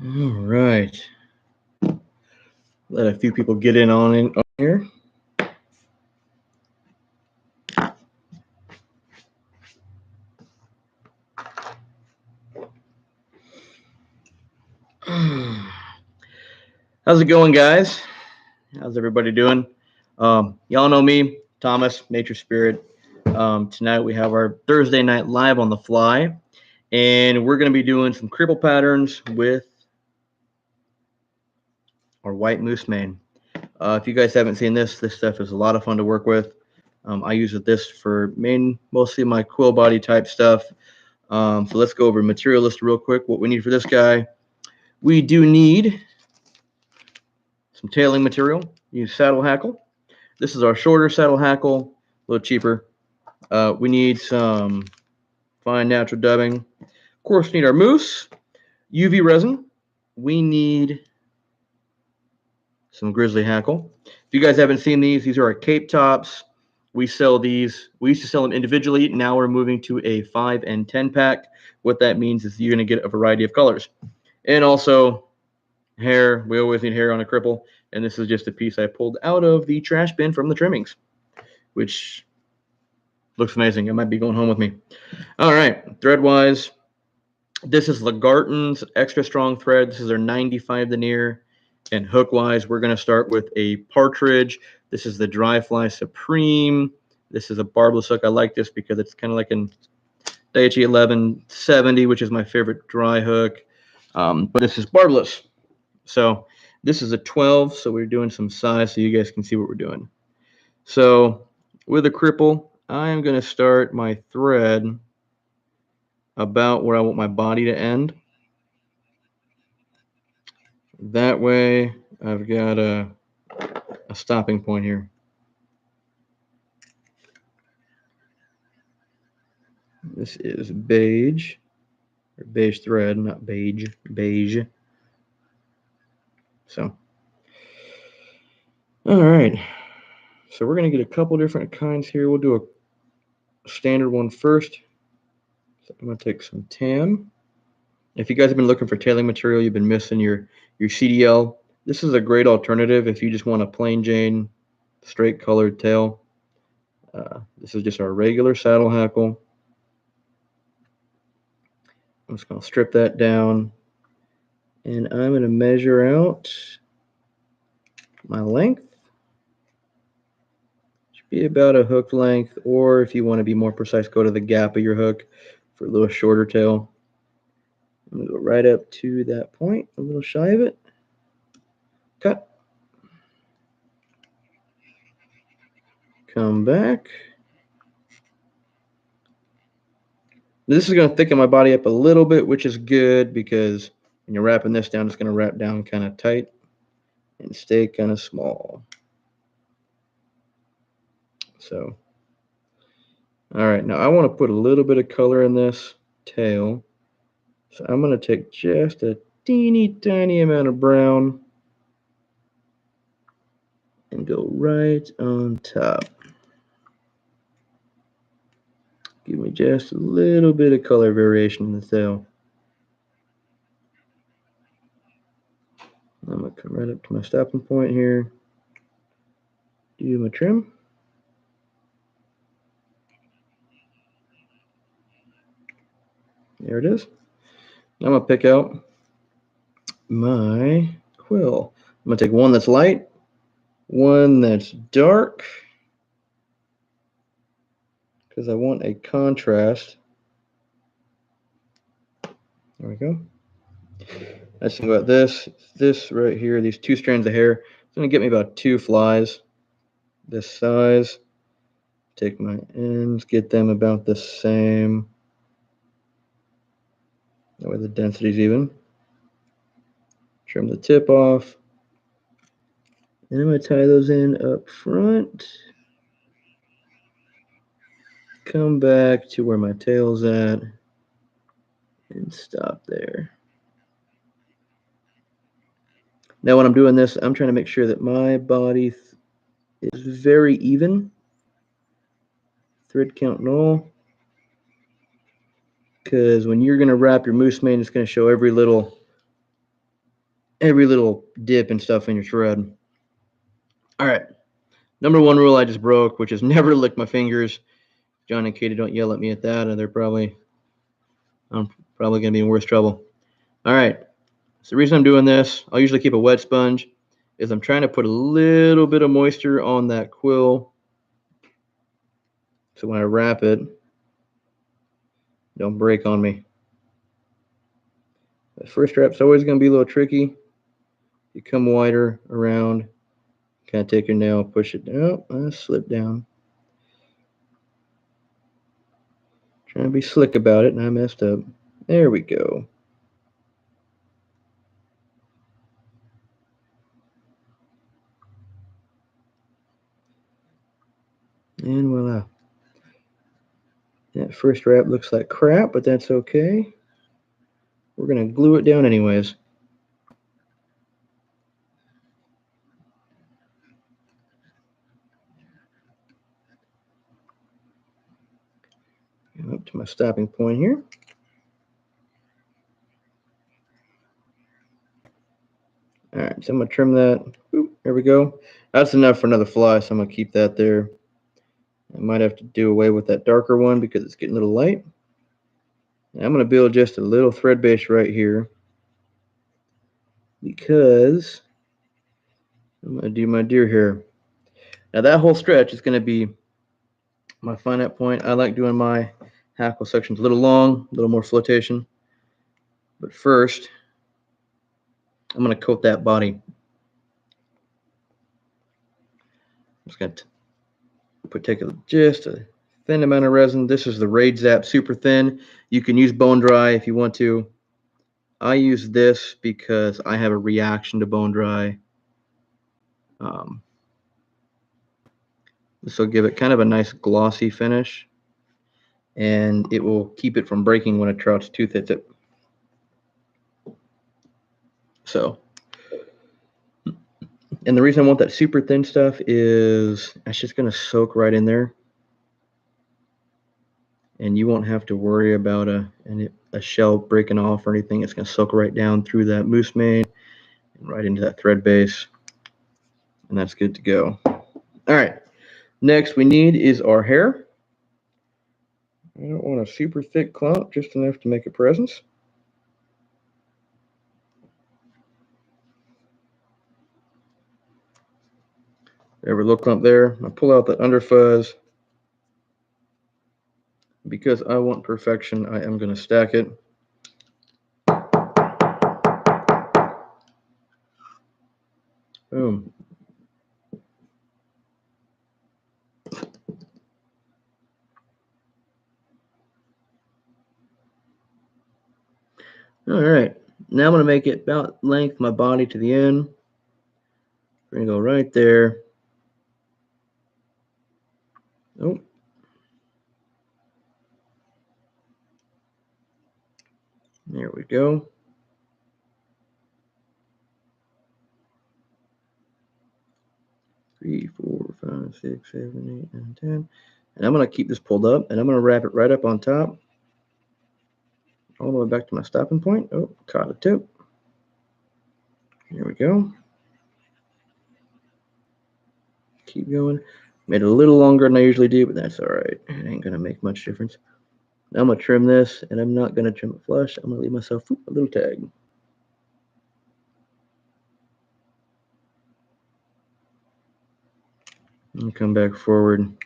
All right. Let a few people get in on here. How's it going, guys? How's everybody doing? Y'all know me, Thomas, Nature Spirit. Tonight we have our Thursday night live on the fly, and we're going to be doing some cripple patterns with our white moose mane. If you guys haven't seen this stuff is a lot of fun to work with. I use this for mostly my quill body type stuff. So let's go over material list real quick. What we need for this guy, we do need some tailing material. Use saddle hackle. This is our shorter saddle hackle, a little cheaper. We need some fine natural dubbing. Of course, we need our moose, UV resin. We need some Grizzly Hackle. If you guys haven't seen these are our cape tops. We sell these. We used to sell them individually. Now we're moving to a 5 and 10 pack. What that means is you're going to get a variety of colors. And also hair. We always need hair on a cripple. And this is just a piece I pulled out of the trash bin from the trimmings, which looks amazing. It might be going home with me. All right, thread-wise, this is Lagarton's extra strong thread. This is our 95 denier. And hook-wise, we're going to start with a partridge. This is the Dry Fly Supreme. This is a barbless hook. I like this because it's kind of like an Daiichi 1170, which is my favorite dry hook. But this is barbless. So this is a 12, so we're doing some size so you guys can see what we're doing. So with a cripple, I am going to start my thread about where I want my body to end. That way I've got a stopping point here. This is beige, or beige thread, not beige, beige. So, all right. So we're going to get a couple different kinds here. We'll do a standard one first. So I'm going to take some tan. If you guys have been looking for tailing material, you've been missing your CDL. This is a great alternative if you just want a plain Jane, straight colored tail. This is just our regular saddle hackle. I'm just going to strip that down, and I'm going to measure out my length. Should be about a hook length, or if you want to be more precise, go to the gap of your hook for a little shorter tail. I'm going to go right up to that point, a little shy of it. Cut. Come back. This is going to thicken my body up a little bit, which is good because when you're wrapping this down, it's going to wrap down kind of tight and stay kind of small. So, all right, now I want to put a little bit of color in this tail. So I'm going to take just a teeny tiny amount of brown and go right on top. Give me just a little bit of color variation in the tail. I'm going to come right up to my stopping point here. Do my trim. There it is. I'm going to pick out my quill. I'm going to take one that's light, one that's dark, because I want a contrast. There we go. Let's think about this. This right here, these two strands of hair, it's going to get me about 2 flies this size. Take my ends, get them about the same. That way the density's even. Trim the tip off. And I'm going to tie those in up front. Come back to where my tail's at and stop there. Now when I'm doing this, I'm trying to make sure that my body is very even. Thread count null. Because when you're going to wrap your moose mane, it's going to show every little every little dip and stuff in your thread. All right. Number one rule I just broke, which is never lick my fingers. John and Katie, don't yell at me at that, or I'm probably gonna be in worse trouble. All right. So the reason I'm doing this, I'll usually keep a wet sponge, is I'm trying to put a little bit of moisture on that quill. So when I wrap it, don't break on me. The first wrap's always going to be a little tricky. You come wider around, kind of take your nail, push it down. I slip down. Trying to be slick about it, and I messed up. There we go. And voila. That first wrap looks like crap, but that's okay. We're going to glue it down anyways. Up to my stopping point here. All right, so I'm going to trim that. Oop, there we go. That's enough for another fly, so I'm going to keep that there. I might have to do away with that darker one because it's getting a little light. I'm going to build just a little thread base right here because I'm going to do my deer hair. Now that whole stretch is going to be my finite point. I like doing my hackle sections a little long, a little more flotation. But first, I'm going to coat that body. I'm just going to take just a thin amount of resin. This is the Raid Zap Super Thin. You can use bone dry if you want to. I use this because I have a reaction to bone dry. This will give it kind of a nice glossy finish, and it will keep it from breaking when a trout's tooth hits it. So, and the reason I want that super thin stuff is it's just going to soak right in there, and you won't have to worry about a shell breaking off or anything. It's going to soak right down through that moose mane and right into that thread base, and that's good to go. All right, next we need is our hair. I don't want a super thick clump, just enough to make a presence. Every little clump there. I pull out the under fuzz. Because I want perfection, I am going to stack it. Boom. All right. Now I'm going to make it about length my body to the end. We're going to go right there. Oh. There we go. Three, 4, 5, 6, 7, 8, 9, 10. And I'm going to keep this pulled up, and I'm going to wrap it right up on top. All the way back to my stopping point. Oh, caught a tip. There we go. Keep going. Made it a little longer than I usually do, but that's all right. It ain't going to make much difference. Now I'm going to trim this, and I'm not going to trim it flush. I'm going to leave myself a little tag. And come back forward. I'm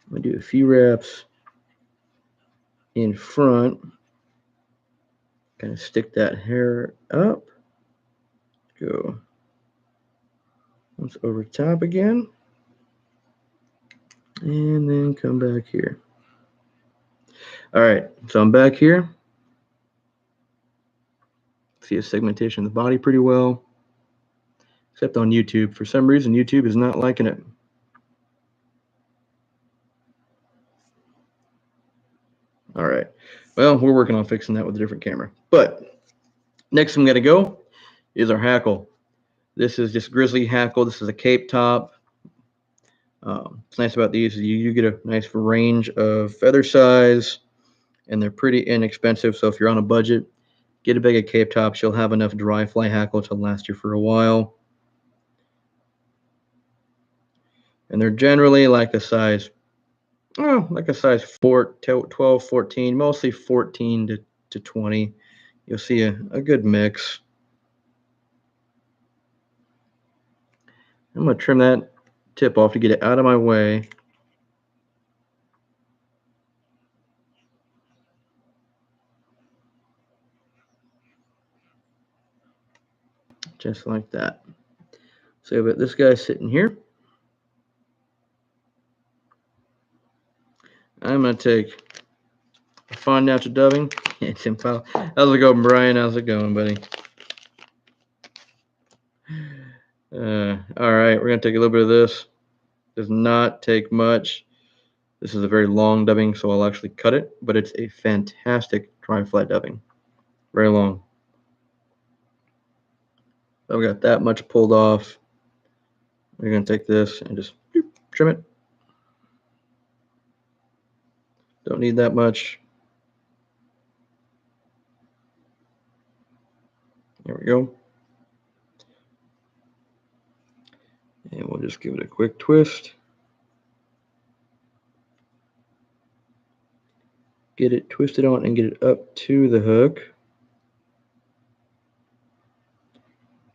going to do a few wraps in front. Kind of stick that hair up. Go once over top again. And then come back here. All right, so I'm back here. See a segmentation of the body pretty well. Except on YouTube. For some reason, YouTube is not liking it. All right. Well, we're working on fixing that with a different camera. But next I'm going to go is our hackle. This is just Grizzly Hackle. This is a cape top. What's nice about these is you get a nice range of feather size, and they're pretty inexpensive. So if you're on a budget, Get a bag of Cape Tops. You'll have enough dry fly hackle to last you for a while. And they're generally like a size, like a size 12, 14, mostly 14 to 20. You'll see a good mix. I'm going to trim that tip off to get it out of my way. Just like that. So but this guy's sitting here. I'm going to take a fine natural dubbing. How's it going, Brian? How's it going, buddy? All right, we're going to take a little bit of this. Does not take much. This is a very long dubbing, so I'll actually cut it, but it's a fantastic dry fly dubbing. Very long. So we got that much pulled off. We're going to take this and just trim it. Don't need that much. There we go. And we'll just give it a quick twist. Get it twisted on and get it up to the hook.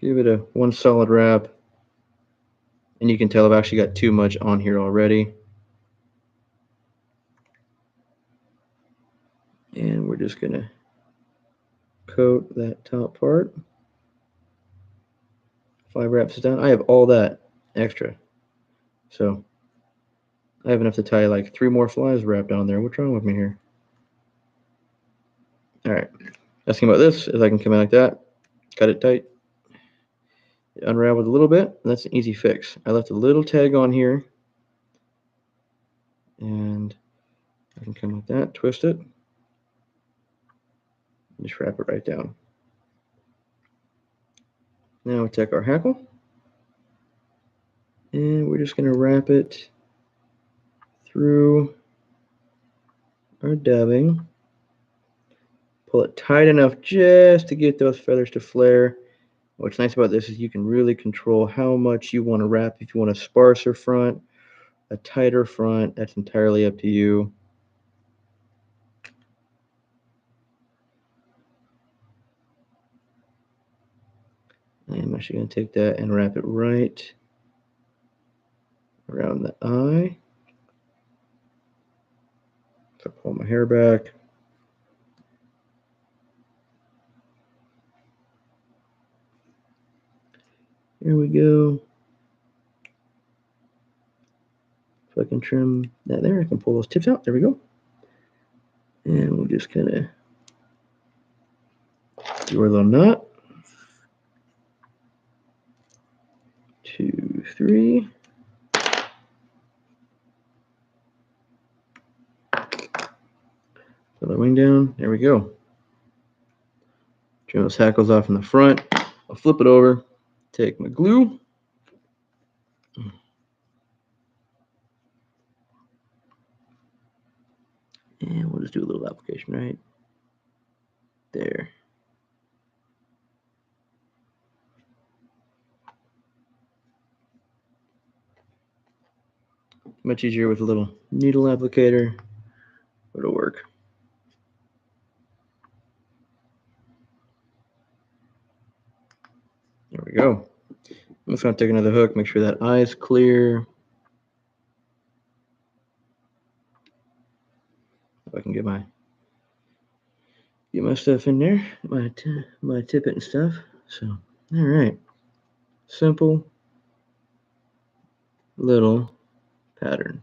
Give it a one solid wrap. And you can tell I've actually got too much on here already. And we're just going to coat that top part. 5 wraps down. I have all that extra. So I have enough to tie like 3 more flies wrapped on there. What's wrong with me here? All right. Best thing about this is I can come in like that, cut it tight, it unravels a little bit, and that's an easy fix. I left a little tag on here, and I can come like that, twist it, and just wrap it right down. Now we take our hackle, and we're just going to wrap it through our dubbing. Pull it tight enough just to get those feathers to flare. What's nice about this is you can really control how much you want to wrap. If you want a sparser front, a tighter front, that's entirely up to you. I'm actually going to take that and wrap it right around the eye. So pull my hair back. There we go. If I can trim that there, I can pull those tips out. There we go. And we'll just kind of do our little knot. 2, 3. Put the wing down. There we go. Trim those hackles off in the front. I'll flip it over. Take my glue. And we'll just do a little application right there. Much easier with a little needle applicator. It'll work. There we go. I'm just going to take another hook, make sure that eye is clear. If I can get my stuff in there, my tippet and stuff. So, all right. Simple little pattern.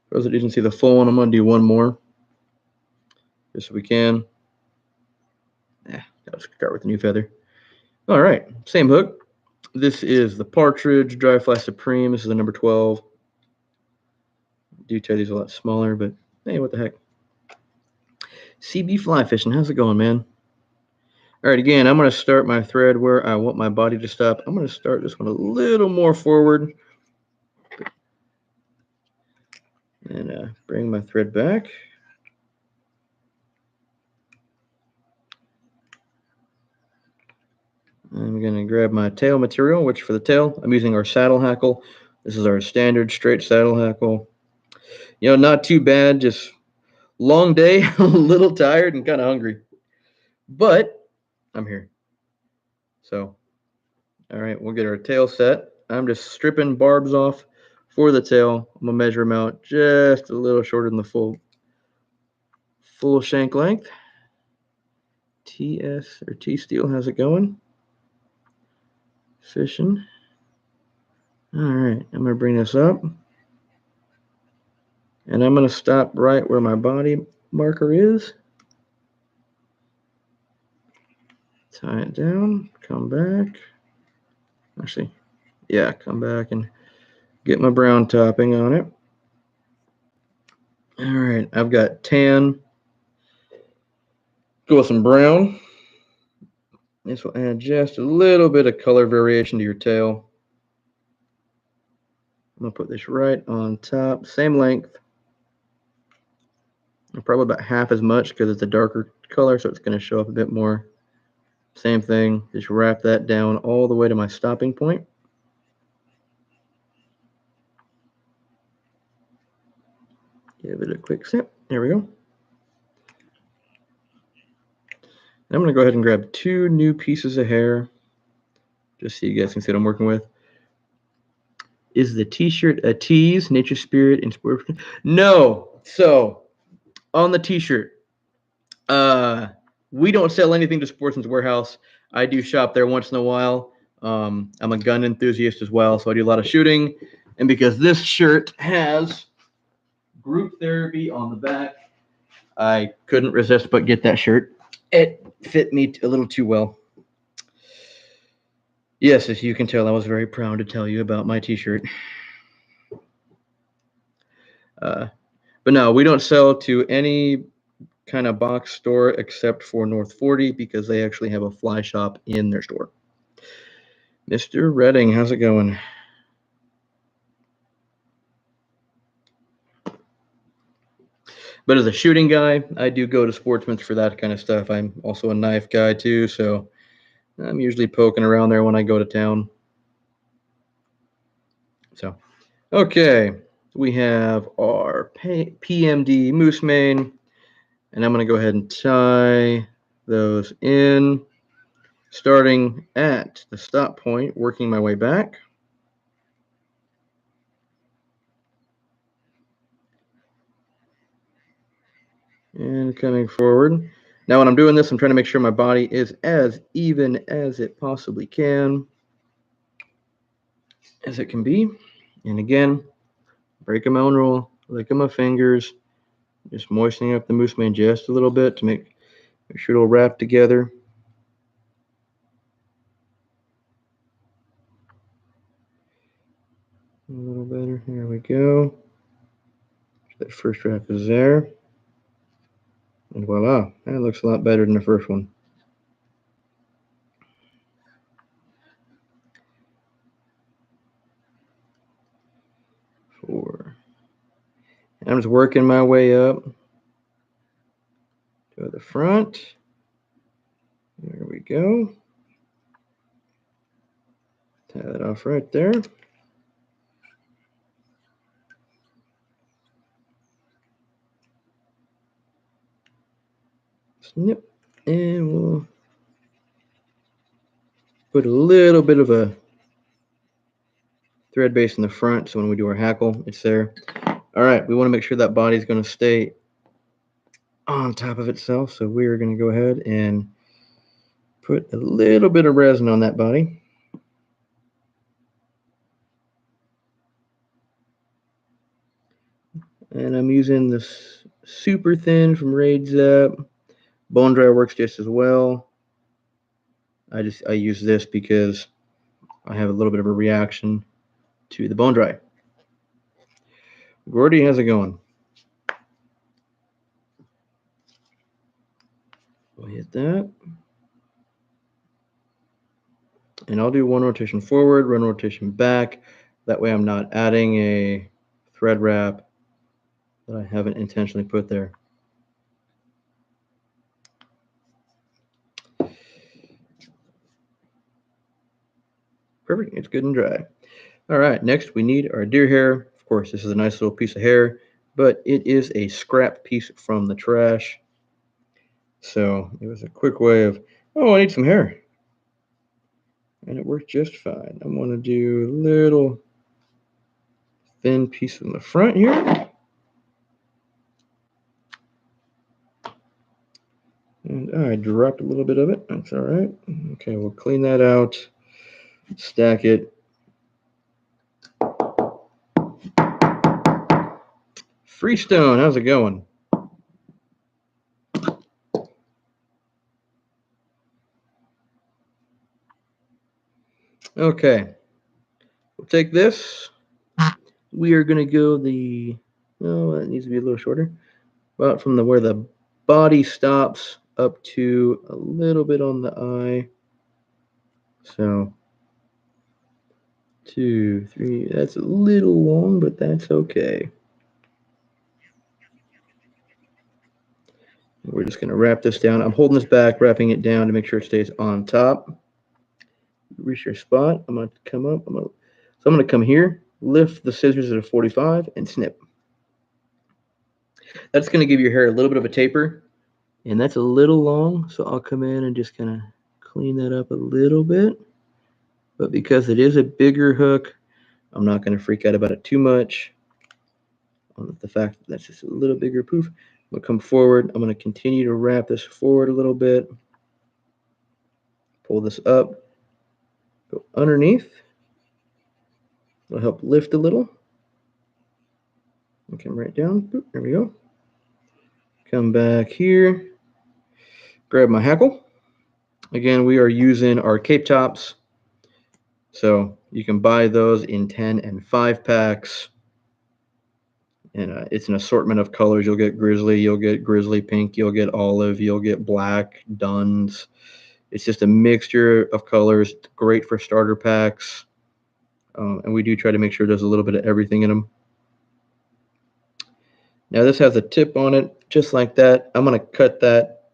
For those that didn't see the full one, I'm going to do one more. Just so we can. I'll start with the new feather. All right, same hook. This is the Partridge Dry Fly Supreme. This is the number 12. I do tie these a lot smaller, but hey, what the heck. CB fly fishing, how's it going, man? All right, again, I'm going to start my thread where I want my body to stop. I'm going to start this one a little more forward. And bring my thread back. I'm going to grab my tail material, which for the tail, I'm using our saddle hackle. This is our standard straight saddle hackle. You know, not too bad, just long day, a little tired and kind of hungry. But I'm here. So, all right, we'll get our tail set. I'm just stripping barbs off for the tail. I'm going to measure them out just a little shorter than the full shank length. TS or T Steel, how's it going? Fishing. All right, I'm going to bring this up. And I'm going to stop right where my body marker is. Tie it down, come back. Actually, yeah, come back and get my brown topping on it. All right, I've got tan. Go with some brown. This will add just a little bit of color variation to your tail. I'm going to put this right on top, same length. Probably about half as much because it's a darker color, so it's going to show up a bit more. Same thing, just wrap that down all the way to my stopping point. Give it a quick snip. There we go. And I'm going to go ahead and grab 2 new pieces of hair, just so you guys can see what I'm working with. Is the t-shirt a tease, nature spirit, and sport? No. So, on the t-shirt, we don't sell anything to Sportsman's Warehouse. I do shop there once in a while. I'm a gun enthusiast as well, so I do a lot of shooting. And because this shirt has group therapy on the back, I couldn't resist but get that shirt. It fit me a little too well. Yes, as you can tell, I was very proud to tell you about my t-shirt. But no, we don't sell to any kind of box store except for North 40 because they actually have a fly shop in their store. Mr. Redding, how's it going? But as a shooting guy, I do go to Sportsman's for that kind of stuff. I'm also a knife guy too, so I'm usually poking around there when I go to town. So, okay, we have our PMD moose mane, and I'm going to go ahead and tie those in, starting at the stop point, working my way back. And coming forward. Now when I'm doing this, I'm trying to make sure my body is as even as it possibly can, as it can be. And again, breaking my own rule, licking my fingers, just moistening up the moose mane just a little bit to make sure it'll wrap together. A little better. Here we go. That first wrap is there. And voila, that looks a lot better than the first one. Four. I'm just working my way up to the front. There we go. Tie that off right there. Snip. And we'll put a little bit of a thread base in the front, so when we do our hackle, it's there. All right, we want to make sure that body's going to stay on top of itself, so we're going to go ahead and put a little bit of resin on that body. And I'm using this super thin from Raid's Up. Bone dry works just as well. I use this because I have a little bit of a reaction to the bone dry. Gordy, how's it going? We'll hit that. And I'll do one rotation forward, one rotation back. That way I'm not adding a thread wrap that I haven't intentionally put there. Perfect. It's good and dry. All right. Next, we need our deer hair. Of course, this is a nice little piece of hair, but it is a scrap piece from the trash. So it was a quick way of, oh, I need some hair. And it worked just fine. I'm going to do a little thin piece in the front here. And I dropped a little bit of it. That's all right. Okay, we'll clean that out, stack it. Freestone, how's it going? Okay, we'll take this. We are going to go the, no, it needs to be a little shorter. About from where the body stops up to a little bit on the eye. So 2, 3, that's a little long, but that's okay. We're just going to wrap this down. I'm holding this back, wrapping it down to make sure it stays on top. Reach your spot. I'm going to come up. So I'm going to come here, lift the scissors at a 45, and snip. That's going to give your hair a little bit of a taper, and that's a little long, so I'll come in and just kind of clean that up a little bit. But because it is a bigger hook, I'm not going to freak out about it too much. On the fact that that's just a little bigger poof. I'm going to come forward. I'm going to continue to wrap this forward a little bit. Pull this up. Go underneath. It'll help lift a little. And come right down. Boop, there we go. Come back here. Grab my hackle. Again, we are using our cape tops. So you can buy those in 10 and 5 packs. And it's an assortment of colors. You'll get grizzly, you'll get grizzly pink, you'll get olive, you'll get black, duns. It's just a mixture of colors. Great for starter packs. And we do try to make sure there's a little bit of everything in them. Now this has a tip on it, just like that. I'm going to cut that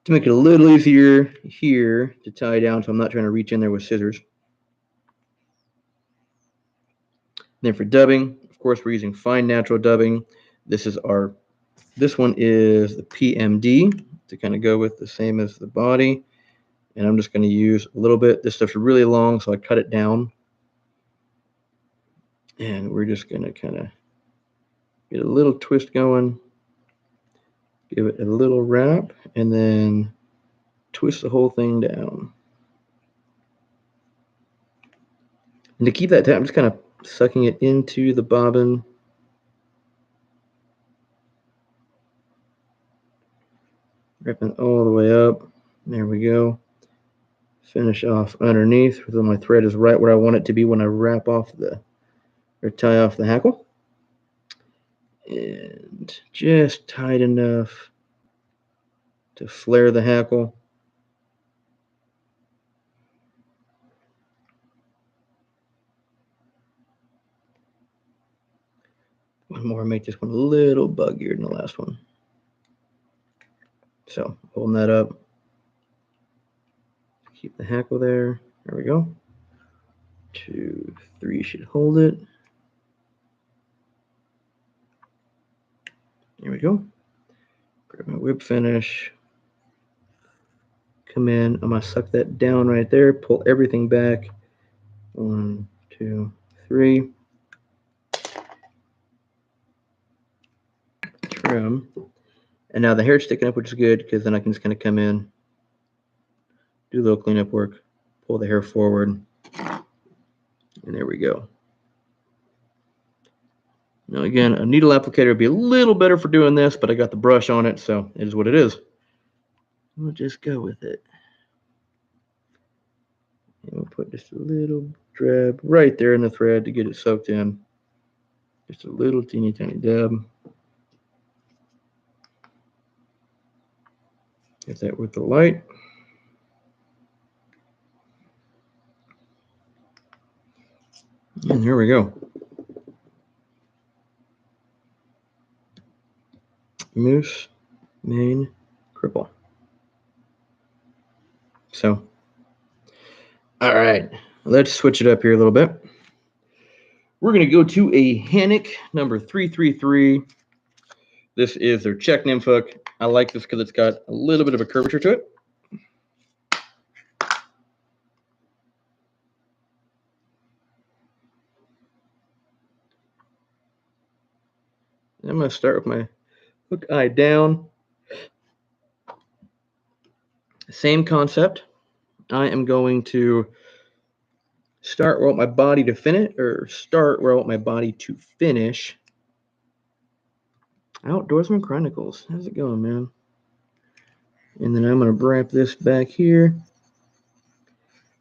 to make it a little easier here to tie down, so I'm not trying to reach in there with scissors. Then for dubbing, of course, we're using fine natural dubbing. This one is the PMD to kind of go with the same as the body. And I'm just going to use a little bit. This stuff's really long, so I cut it down. And we're just going to kind of get a little twist going, give it a little wrap, and then twist the whole thing down. And to keep that tight, I'm just kind of sucking it into the bobbin. Wrapping all the way up. There we go. Finish off underneath so my thread is right where I want it to be when I wrap off or tie off the hackle. And just tight enough to flare the hackle. One more, make this one a little buggier than the last one. So holding that up. Keep the hackle there. There we go. 2, 3 should hold it. There we go. Grab my whip finish. Come in. I'm going to suck that down right there. Pull everything back. 1, 2, 3. Trim. And now the hair's sticking up, which is good because then I can just kind of come in, do a little cleanup work, pull the hair forward, and there we go. Now again, a needle applicator would be a little better for doing this, but I got the brush on it, so it is what it is. We'll just go with it. And we'll put just a little dab right there in the thread to get it soaked in. Just a little teeny tiny dab. Get that with the light. And here we go. moose mane cripple. So, all right, let's switch it up here a little bit. We're going to go to a Hannock number 333. This is their check nymph hook. I like this because it's got a little bit of a curvature to it. I'm going to start with my hook eye down. Same concept. I am going to start where I want my body to finish, or start where I want my body to finish. Outdoorsman Chronicles. How's it going, man? And then I'm going to wrap this back here.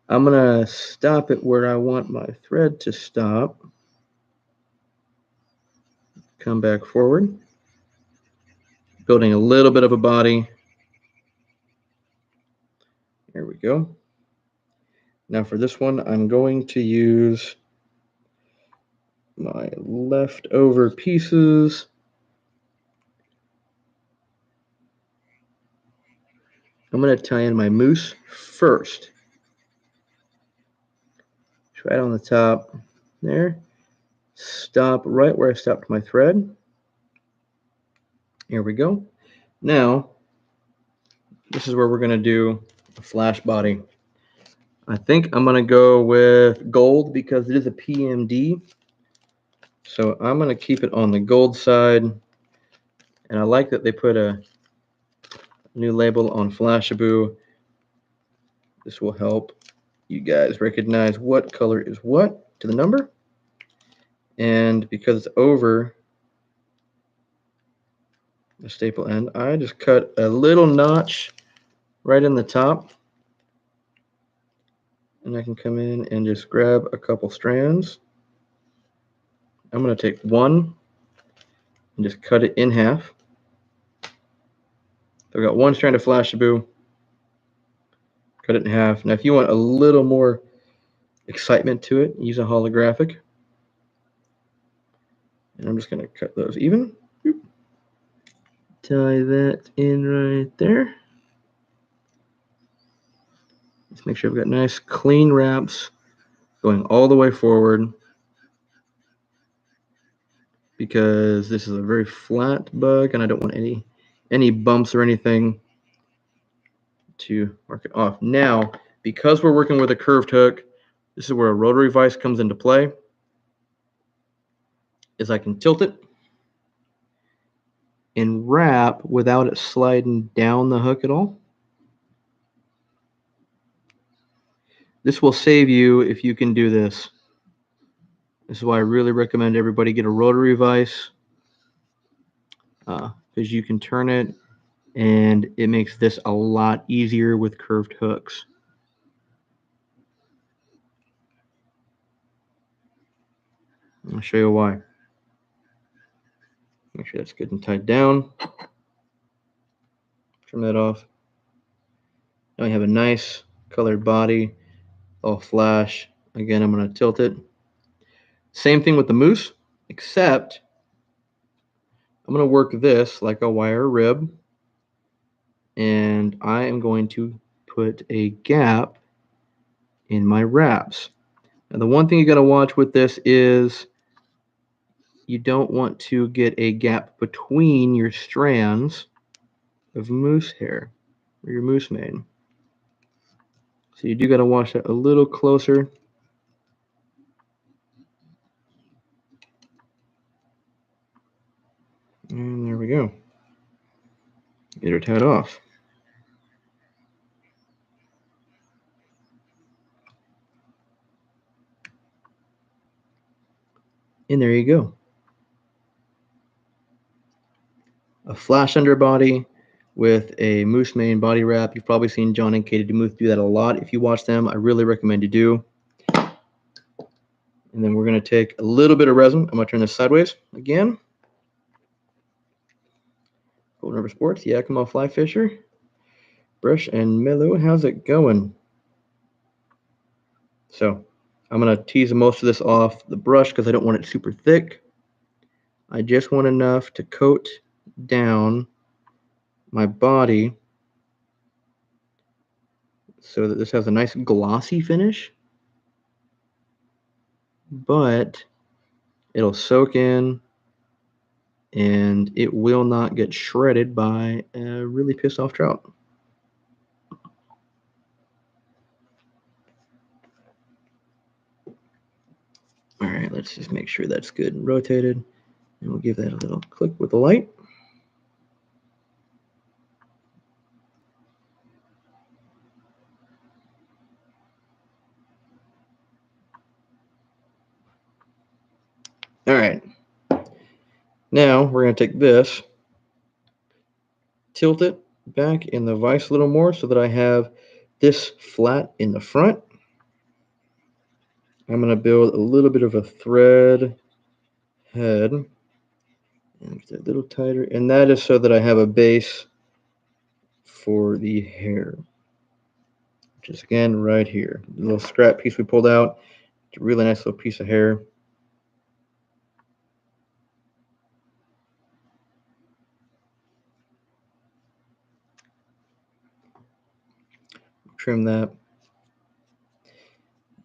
I'm going to stop it where I want my thread to stop. Come back forward. Building a little bit of a body. There we go. Now for this one, I'm going to use my leftover pieces. I'm going to tie in my moose first. It's right on the top there. Stop right where I stopped my thread. Here we go. Now, this is where we're going to do a flash body. I think I'm going to go with gold because it is a PMD. So I'm going to keep it on the gold side. And I like that they put a new label on Flashaboo. This will help you guys recognize what color is what to the number. And because it's over the staple end, I just cut a little notch right in the top. And I can come in and just grab a couple strands. I'm going to take one and just cut it in half. So I've got one strand of Flashaboo. Cut it in half. Now if you want a little more excitement to it, use a holographic. And I'm just going to cut those even. Tie that in right there. Let's make sure we've got nice clean wraps going all the way forward, because this is a very flat bug and I don't want any bumps or anything to mark it off. Now, because we're working with a curved hook, this is where a rotary vise comes into play. Is I can tilt it and wrap without it sliding down the hook at all. This will save you if you can do this. This is why I really recommend everybody get a rotary vise, because you can turn it and it makes this a lot easier with curved hooks. I'll show you why. Make sure that's good and tied down. Trim that off. Now we have a nice colored body, all flash. Again, I'm going to tilt it. Same thing with the moose, except I'm going to work this like a wire rib. And I am going to put a gap in my wraps. Now the one thing you got to watch with this is you don't want to get a gap between your strands of moose hair or your moose mane. So you do got to watch that a little closer. And there we go. Get her tied off. And there you go. A flash underbody with a moose mane body wrap. You've probably seen John and Katie DeMuth do that a lot. If you watch them, I really recommend you do. And then we're going to take a little bit of resin. I'm going to turn this sideways again. Golden River Sports, Yakima Fly Fisher, Brush and Mellow. How's it going? So I'm going to tease most of this off the brush because I don't want it super thick. I just want enough to coat down my body so that this has a nice glossy finish, but it'll soak in and it will not get shredded by a really pissed off trout. All right, let's just make sure that's good and rotated, and we'll give that a little click with the light. All right, now we're going to take this, tilt it back in the vise a little more so that I have this flat in the front. I'm going to build a little bit of a thread head, and get a little tighter, and that is so that I have a base for the hair, which is again right here. The little scrap piece we pulled out. It's a really nice little piece of hair. Trim that,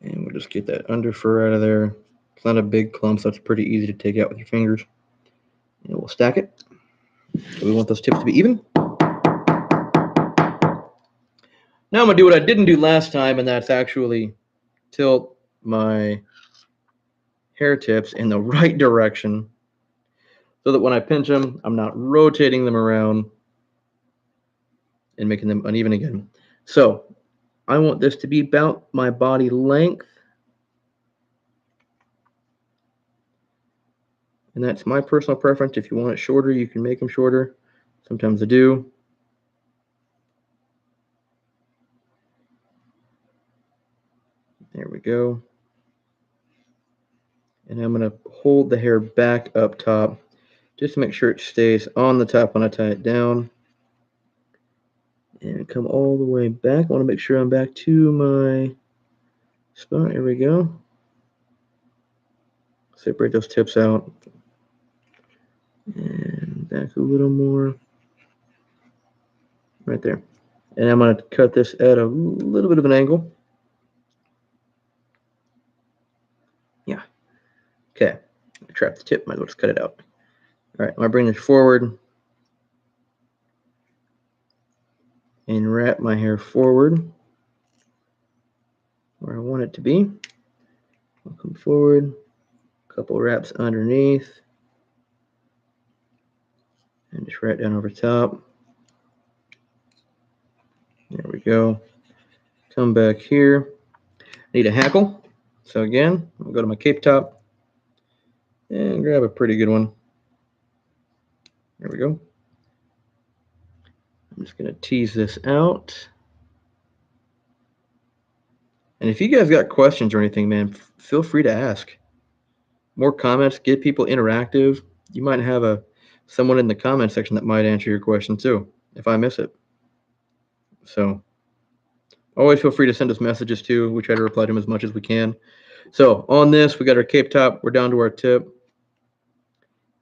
and we'll just get that under fur out of there. It's not a big clump, so it's pretty easy to take out with your fingers. And we'll stack it. So we want those tips to be even. Now I'm going to do what I didn't do last time, and that's actually tilt my hair tips in the right direction so that when I pinch them, I'm not rotating them around and making them uneven again. So I want this to be about my body length, and that's my personal preference. If you want it shorter, you can make them shorter. Sometimes I do. There we go. And I'm going to hold the hair back up top just to make sure it stays on the top when I tie it down. And come all the way back. I want to make sure I'm back to my spot. Here we go. Separate those tips out. And back a little more. Right there. And I'm going to cut this at a little bit of an angle. Yeah. Okay. I trapped the tip. Might as well just cut it out. All right. I'm going to bring this forward and wrap my hair forward where I want it to be. I'll come forward, a couple wraps underneath, and just right down over top. There we go. Come back here. Need a hackle. So again, I'll go to my cape top and grab a pretty good one. There we go. I'm just going to tease this out. And if you guys got questions or anything, man, feel free to ask. More comments, get people interactive. You might have someone in the comment section that might answer your question too, if I miss it. So always feel free to send us messages too. We try to reply to them as much as we can. So on this, we got our cape top. We're down to our tip.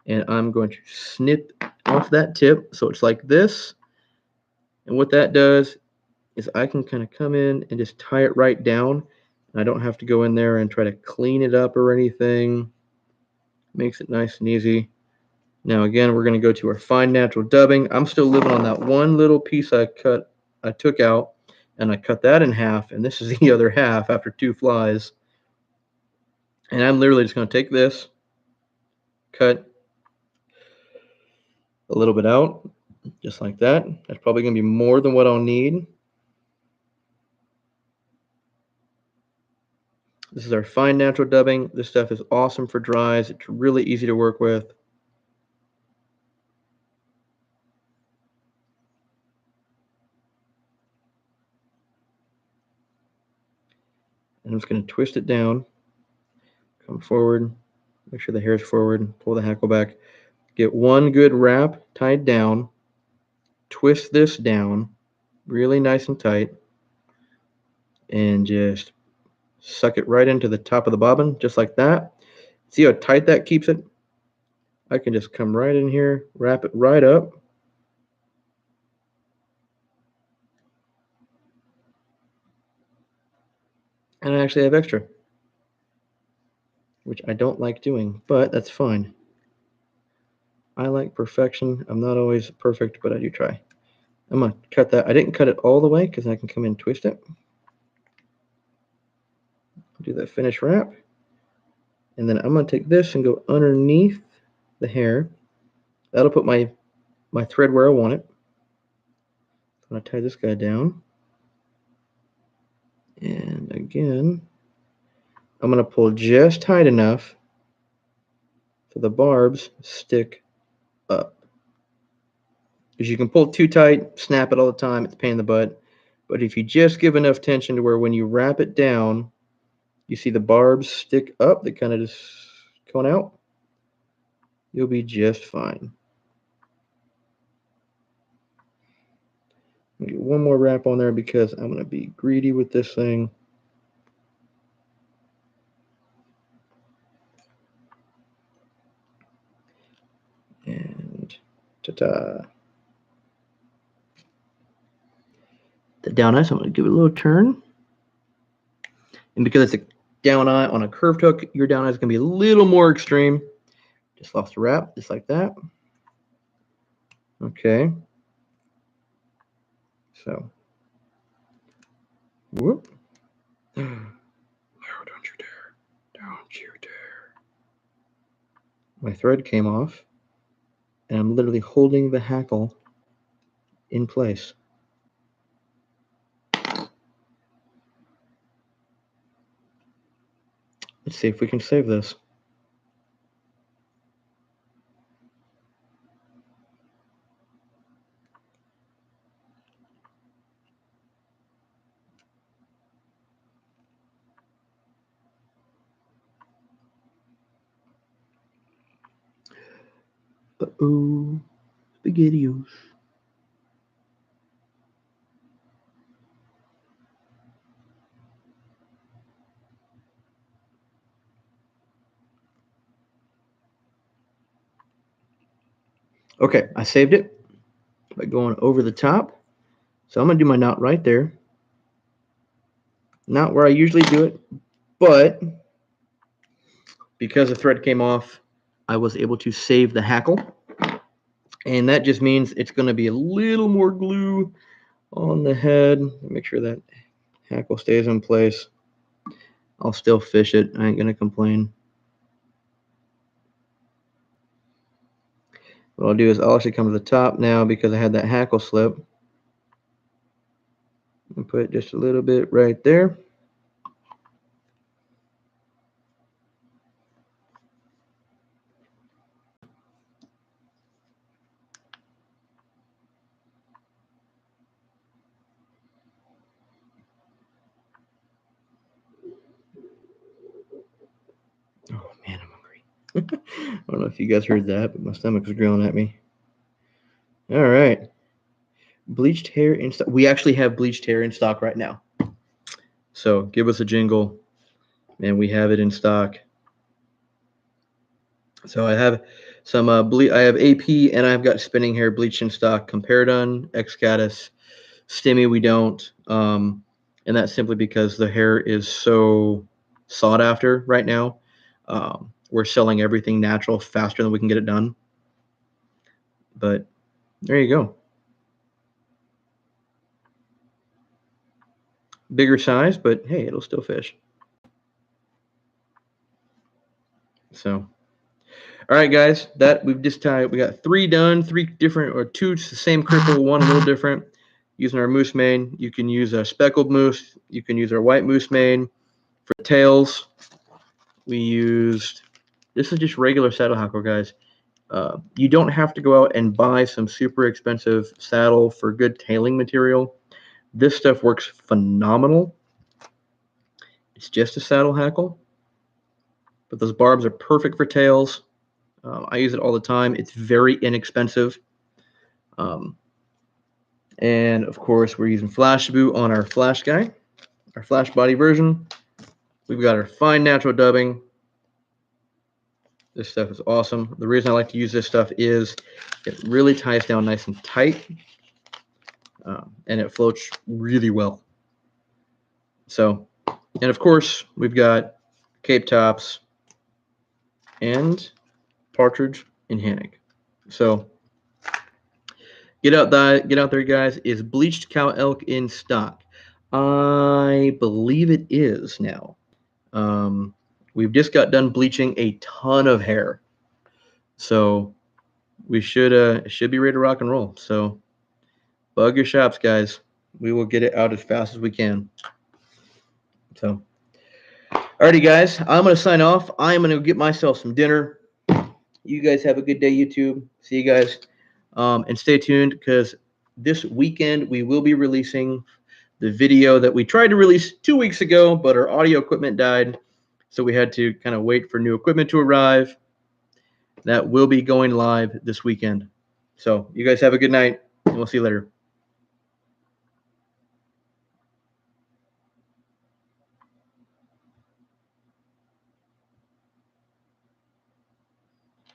And I'm going to snip off that tip so it's like this. And what that does is I can kind of come in and just tie it right down. I don't have to go in there and try to clean it up or anything. Makes it nice and easy. Now again, we're going to go to our fine natural dubbing. I'm still living on that one little piece I took out, and I cut that in half, and this is the other half after 2 flies. And I'm literally just going to take this, cut a little bit out, just like that. That's probably going to be more than what I'll need. This is our fine natural dubbing. This stuff is awesome for dries. It's really easy to work with. And I'm just going to twist it down, come forward, make sure the hair is forward, pull the hackle back, get one good wrap tied down, twist this down really nice and tight, and just suck it right into the top of the bobbin, just like that. See how tight that keeps it? I can just come right in here, wrap it right up. And I actually have extra, which I don't like doing, but that's fine. I like perfection. I'm not always perfect, but I do try. I'm going to cut that. I didn't cut it all the way because I can come in and twist it. Do the finish wrap. And then I'm going to take this and go underneath the hair. That'll put my thread where I want it. I'm going to tie this guy down. And again, I'm going to pull just tight enough so the barbs stick up. Because you can pull too tight, snap it all the time, it's a pain in the butt. But if you just give enough tension to where when you wrap it down, you see the barbs stick up, they kind of just cone out, you'll be just fine. Get one more wrap on there because I'm going to be greedy with this thing. And ta-ta. The down eye, so I'm going to give it a little turn. And because it's a down eye on a curved hook, your down eye is going to be a little more extreme. Just lost the wrap, just like that. Okay. So, whoop. No, don't you dare. Don't you dare. My thread came off, and I'm literally holding the hackle in place. Let's see if we can save this. Uh-oh. SpaghettiOs. Okay, I saved it by going over the top. So I'm going to do my knot right there. Not where I usually do it, but because the thread came off, I was able to save the hackle. And that just means it's going to be a little more glue on the head. Make sure that hackle stays in place. I'll still fish it. I ain't going to complain. What I'll do is I'll actually come to the top now because I had that hackle slip. And put just a little bit right there. Oh man, I'm hungry. I don't know if you guys heard that, but my stomach was growling at me. All right. Bleached hair in stock. We actually have bleached hair in stock right now. So give us a jingle, and we have it in stock. So I have some I have AP, and I've got spinning hair bleach in stock. Comparadun, Excadus, Stimmy we don't, and that's simply because the hair is so sought after right now. We're selling everything natural faster than we can get it done. But there you go. Bigger size, but hey, it'll still fish. So, all right, guys, that we've just tied. We got 3 done, 3 different, or 2 the same cripple, 1 a little different. Using our moose mane, you can use a speckled moose. You can use our white moose mane. For tails, we used. This is just regular saddle hackle, guys. You don't have to go out and buy some super expensive saddle for good tailing material. This stuff works phenomenal. It's just a saddle hackle, but those barbs are perfect for tails. I use it all the time. It's very inexpensive. And of course, we're using Flash Boot on our Flash guy, our Flash body version. We've got our fine natural dubbing. This stuff is awesome. The reason I like to use this stuff is it really ties down nice and tight, and it floats really well. So, and of course, we've got Cape Tops and Partridge and Hannock. So, get out there, guys. Is bleached cow elk in stock? I believe it is now. We've just got done bleaching a ton of hair, so we should be ready to rock and roll. So, bug your shops, guys. We will get it out as fast as we can. So, alrighty, guys. I'm gonna sign off. I'm gonna get myself some dinner. You guys have a good day, YouTube. See you guys, and stay tuned because this weekend we will be releasing the video that we tried to release 2 weeks ago, but our audio equipment died, so we had to kind of wait for new equipment to arrive. That will be going live this weekend. So you guys have a good night, and we'll see you later.